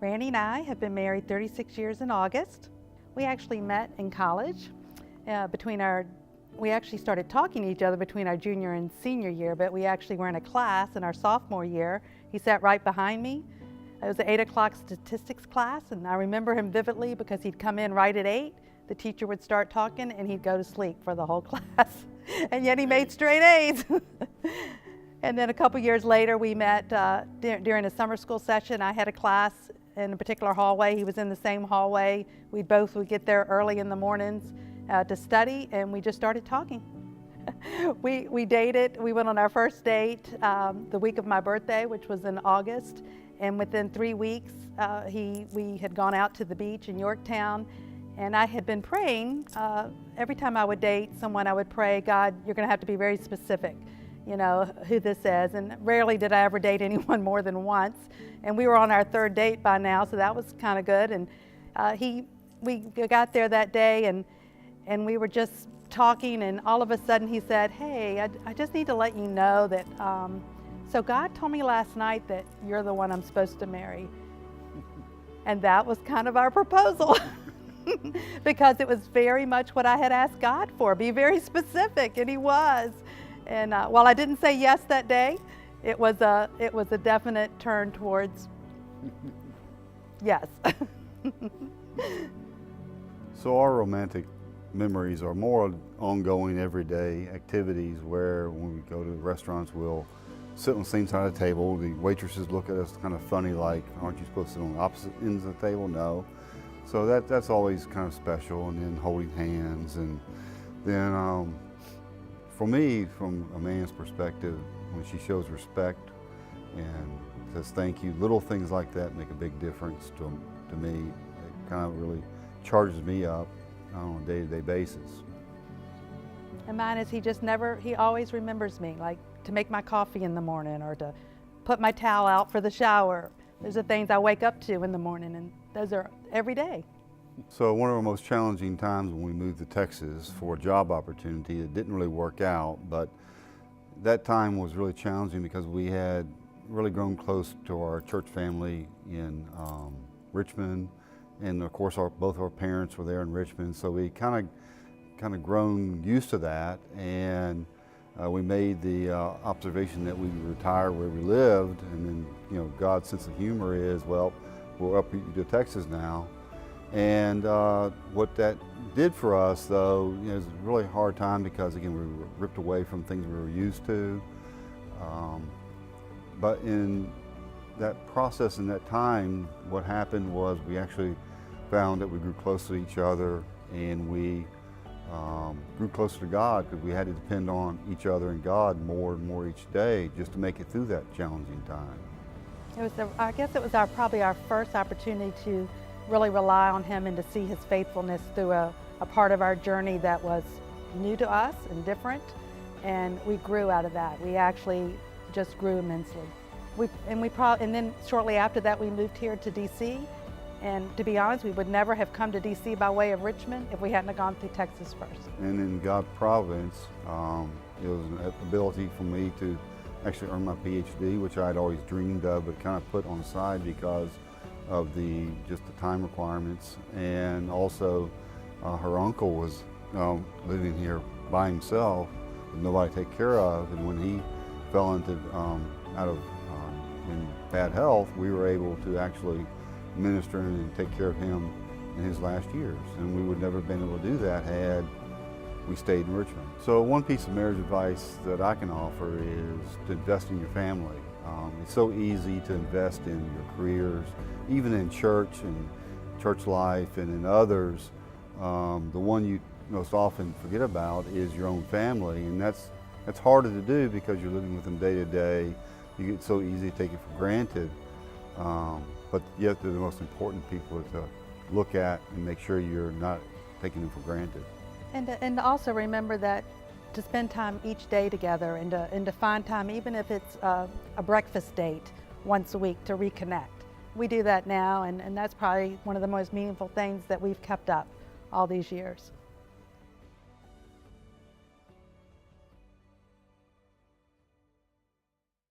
Randy and I have been married 36 years in August. We actually met in college. We actually started talking to each other between our junior and senior year, but we actually were in a class in our sophomore year. He sat right behind me. It was an 8 o'clock statistics class, and I remember him vividly because he'd come in right at 8. The teacher would start talking and he'd go to sleep for the whole class. And yet he made straight A's. And then a couple years later we met during a summer school session. I had a class in a particular hallway. He was in the same hallway. We both would get there early in the mornings to study, and we just started talking. We dated. We went on our first date the week of my birthday, which was in August, and within 3 weeks we had gone out to the beach in Yorktown, and I had been praying. Every time I would date someone, I would pray, God, you're going to have to be very specific, you know, who this is. And rarely did I ever date anyone more than once. And we were on our third date by now, so that was kind of good. And we got there that day, and we were just talking, and all of a sudden he said, hey, I just need to let you know that, so God told me last night that you're the one I'm supposed to marry. And that was kind of our proposal. Because it was very much what I had asked God for, be very specific, and he was. And while I didn't say yes that day, it was a definite turn towards yes. So our romantic memories are more ongoing everyday activities where when we go to restaurants, we'll sit on the same side of the table. The waitresses look at us kind of funny, like, aren't you supposed to sit on the opposite ends of the table? No. So that's always kind of special, and then holding hands. And then for me, from a man's perspective, when she shows respect and says thank you, little things like that make a big difference to me. It kind of really charges me up on a day-to-day basis. And mine is he always remembers me, like to make my coffee in the morning or to put my towel out for the shower. Those are things I wake up to in the morning, and those are every day. So one of our most challenging times when we moved to Texas for a job opportunity, it didn't really work out, but that time was really challenging because we had really grown close to our church family in Richmond, and of course both our parents were there in Richmond, so we kind of grown used to that, and we made the observation that we would retire where we lived, and then, you know, God's sense of humor is, well, we're up to Texas now. And what that did for us, though, you know, it was a really hard time because, again, we were ripped away from things we were used to. But in that process, in that time, what happened was we actually found that we grew close to each other, and we grew closer to God because we had to depend on each other and God more and more each day just to make it through that challenging time. I guess it was probably our first opportunity to really rely on him and to see his faithfulness through a part of our journey that was new to us and different, and we grew out of that. We actually just grew immensely. And then shortly after that we moved here to DC, and to be honest, we would never have come to DC by way of Richmond if we hadn't gone through Texas first. And in God's providence, it was an ability for me to actually earn my PhD, which I had always dreamed of, but kind of put on the side because of just the time requirements. And also, her uncle was living here by himself with nobody to take care of. And when he fell into in bad health, we were able to actually minister and take care of him in his last years. And we would never have been able to do that had we stayed in Richmond. So one piece of marriage advice that I can offer is to invest in your family. It's so easy to invest in your careers, even in church and church life and in others. The one you most often forget about is your own family, and that's harder to do because you're living with them day to day. You get so easy to take it for granted, but yet they're the most important people to look at and make sure you're not taking them for granted. And to also remember that to spend time each day together and to find time, even if it's a breakfast date once a week, to reconnect. We do that now, and that's probably one of the most meaningful things that we've kept up all these years.